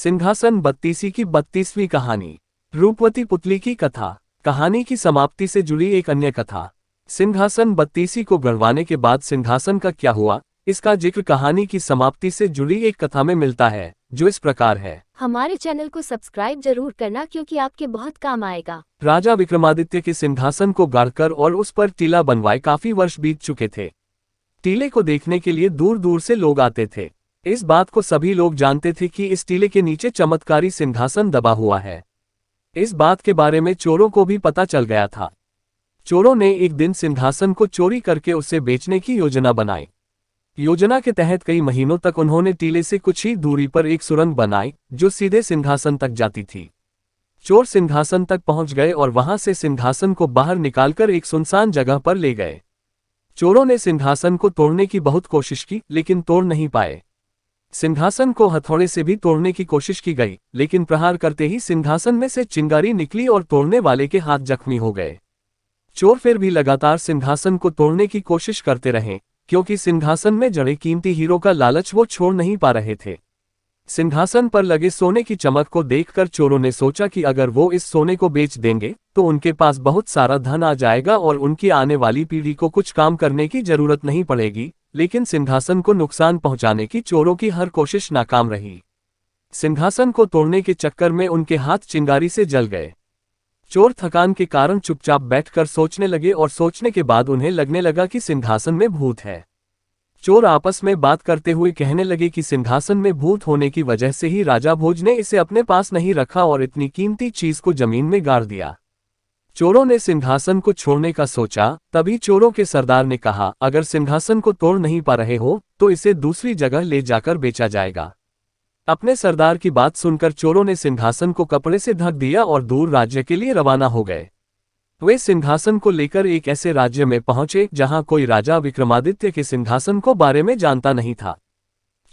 सिंहासन बत्तीसी की 32वीं कहानी। रूपवती पुतली की कथा। कहानी की समाप्ति से जुड़ी एक अन्य कथा। सिंहासन बत्तीसी को गढ़वाने के बाद सिंहासन का क्या हुआ, इसका जिक्र कहानी की समाप्ति से जुड़ी एक कथा में मिलता है, जो इस प्रकार है। हमारे चैनल को सब्सक्राइब जरूर करना क्योंकि आपके बहुत काम आएगा। राजा विक्रमादित्य के सिंहासन को गाड़कर और उस पर टीला बनवाए काफी वर्ष बीत चुके थे। टीले को देखने के लिए दूर दूर से लोग आते थे। इस बात को सभी लोग जानते थे कि इस टीले के नीचे चमत्कारी सिंहासन दबा हुआ है। इस बात के बारे में चोरों को भी पता चल गया था। चोरों ने एक दिन सिंहासन को चोरी करके उसे बेचने की योजना बनाई। योजना के तहत कई महीनों तक उन्होंने टीले से कुछ ही दूरी पर एक सुरंग बनाई, जो सीधे सिंहासन तक जाती थी। चोर सिंहासन तक पहुंच गए और वहां से सिंहासन को बाहर निकालकर एक सुनसान जगह पर ले गए। चोरों ने सिंहासन को तोड़ने की बहुत कोशिश की, लेकिन तोड़ नहीं पाए। सिंहासन को हथौड़े से भी तोड़ने की कोशिश की गई, लेकिन प्रहार करते ही सिंहासन में से चिंगारी निकली और तोड़ने वाले के हाथ जख्मी हो गए। चोर फिर भी लगातार सिंहासन को तोड़ने की कोशिश करते रहे, क्योंकि सिंहासन में जड़े कीमती हीरो का लालच वो छोड़ नहीं पा रहे थे। सिंहासन पर लगे सोने की चमक को देखकर चोरों ने सोचा कि अगर वो इस सोने को बेच देंगे तो उनके पास बहुत सारा धन आ जाएगा और उनकी आने वाली पीढ़ी को कुछ काम करने की जरूरत नहीं पड़ेगी। लेकिन सिंहासन को नुकसान पहुंचाने की चोरों की हर कोशिश नाकाम रही। सिंहासन को तोड़ने के चक्कर में उनके हाथ चिंगारी से जल गए। चोर थकान के कारण चुपचाप बैठकर सोचने लगे और सोचने के बाद उन्हें लगने लगा कि सिंहासन में भूत है। चोर आपस में बात करते हुए कहने लगे कि सिंहासन में भूत होने की वजह से ही राजा भोज ने इसे अपने पास नहीं रखा और इतनी कीमती चीज को जमीन में गाड़ दिया। चोरों ने सिंहासन को छोड़ने का सोचा, तभी चोरों के सरदार ने कहा, अगर सिंहासन को तोड़ नहीं पा रहे हो तो इसे दूसरी जगह ले जाकर बेचा जाएगा। अपने सरदार की बात सुनकर चोरों ने सिंहासन को कपड़े से ढक दिया और दूर राज्य के लिए रवाना हो गए। वे सिंहासन को लेकर एक ऐसे राज्य में पहुंचे जहां कोई राजा विक्रमादित्य के सिंहासन को बारे में जानता नहीं था।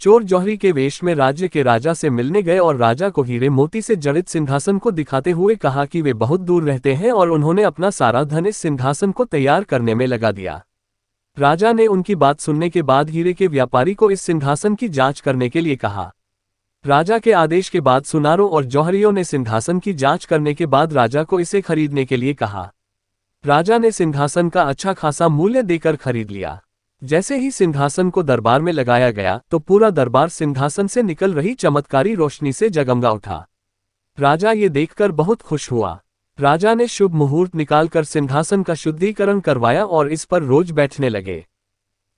चोर जौहरी के वेश में राज्य के राजा से मिलने गए और राजा को हीरे मोती से जड़ित सिंहासन को दिखाते हुए कहा कि वे बहुत दूर रहते हैं और उन्होंने अपना सारा धन इस सिंहासन को तैयार करने में लगा दिया। राजा ने उनकी बात सुनने के बाद हीरे के व्यापारी को इस सिंहासन की जांच करने के लिए कहा। राजा के आदेश के बाद सुनारों और जौहरियों ने सिंहासन की जांच करने के बाद राजा को इसे खरीदने के लिए कहा। राजा ने सिंहासन का अच्छा खासा मूल्य देकर खरीद लिया। जैसे ही सिंहासन को दरबार में लगाया गया तो पूरा दरबार सिंहासन से निकल रही चमत्कारी रोशनी से जगमगा उठा। राजा ये देखकर बहुत खुश हुआ। राजा ने शुभ मुहूर्त निकालकर सिंहासन का शुद्धिकरण करवाया और इस पर रोज बैठने लगे।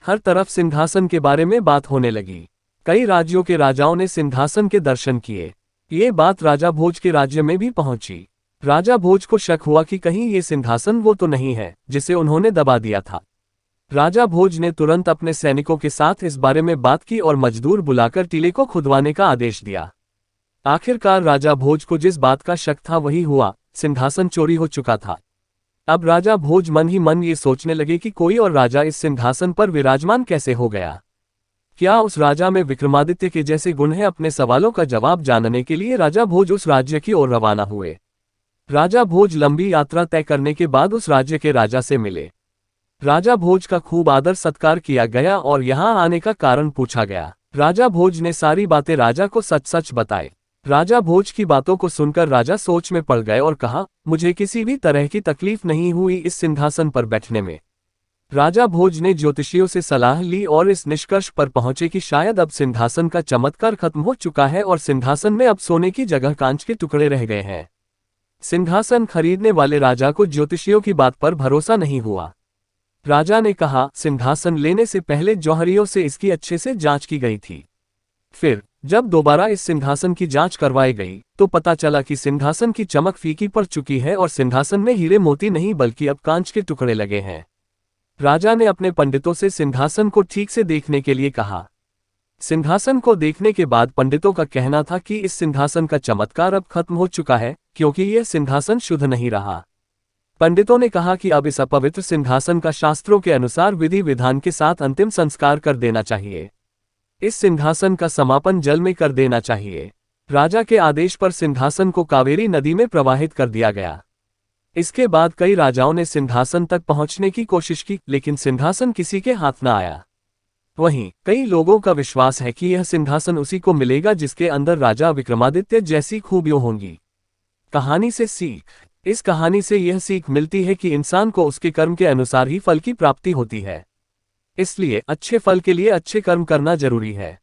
हर तरफ सिंहासन के बारे में बात होने लगी। कई राज्यों के राजाओं ने सिंहासन के दर्शन किए। ये बात राजा भोज के राज्य में भी पहुंची। राजा भोज को शक हुआ कि कहीं ये सिंहासन वो तो नहीं है जिसे उन्होंने दबा दिया था। राजा भोज ने तुरंत अपने सैनिकों के साथ इस बारे में बात की और मजदूर बुलाकर टीले को खुदवाने का आदेश दिया। आखिरकार राजा भोज को जिस बात का शक था वही हुआ, सिंहासन चोरी हो चुका था। अब राजा भोज मन ही मन ये सोचने लगे कि कोई और राजा इस सिंहासन पर विराजमान कैसे हो गया। क्या उस राजा में विक्रमादित्य के जैसे गुण हैं? अपने सवालों का जवाब जानने के लिए राजा भोज उस राज्य की ओर रवाना हुए। राजा भोज लंबी यात्रा तय करने के बाद उस राज्य के राजा से मिले। राजा भोज का खूब आदर सत्कार किया गया और यहाँ आने का कारण पूछा गया। राजा भोज ने सारी बातें राजा को सच सच बताई। राजा भोज की बातों को सुनकर राजा सोच में पड़ गए और कहा, मुझे किसी भी तरह की तकलीफ नहीं हुई इस सिंहासन पर बैठने में। राजा भोज ने ज्योतिषियों से सलाह ली और इस निष्कर्ष पर पहुंचे कि शायद अब सिंहासन का चमत्कार खत्म हो चुका है और सिंहासन में अब सोने की जगह कांच के टुकड़े रह गए हैं। सिंहासन खरीदने वाले राजा को ज्योतिषियों की बात पर भरोसा नहीं हुआ। राजा ने कहा, सिंहासन लेने से पहले जौहरियों से इसकी अच्छे से जांच की गई थी। फिर जब दोबारा इस सिंहासन की जांच करवाई गई तो पता चला कि सिंहासन की चमक फीकी पड़ चुकी है और सिंहासन में हीरे मोती नहीं बल्कि अब कांच के टुकड़े लगे हैं। राजा ने अपने पंडितों से सिंहासन को ठीक से देखने के लिए कहा। सिंहासन को देखने के बाद पंडितों का कहना था कि इस सिंहासन का चमत्कार अब खत्म हो चुका है, क्योंकि यह सिंहासन शुद्ध नहीं रहा। पंडितों ने कहा कि अब इस अपवित्र सिंहासन का शास्त्रों के अनुसार विधि विधान के साथ अंतिम संस्कार कर देना चाहिए। इस सिंहासन का समापन जल में कर देना चाहिए। राजा के आदेश पर सिंहासन को कावेरी नदी में प्रवाहित कर दिया गया। इसके बाद कई राजाओं ने सिंहासन तक पहुंचने की कोशिश की, लेकिन सिंहासन किसी के हाथ न आया। वहीं कई लोगों का विश्वास है कि यह सिंहासन उसी को मिलेगा जिसके अंदर राजा विक्रमादित्य जैसी खूबियों होंगी। कहानी से सीख। इस कहानी से यह सीख मिलती है कि इंसान को उसके कर्म के अनुसार ही फल की प्राप्ति होती है। इसलिए अच्छे फल के लिए अच्छे कर्म करना जरूरी है।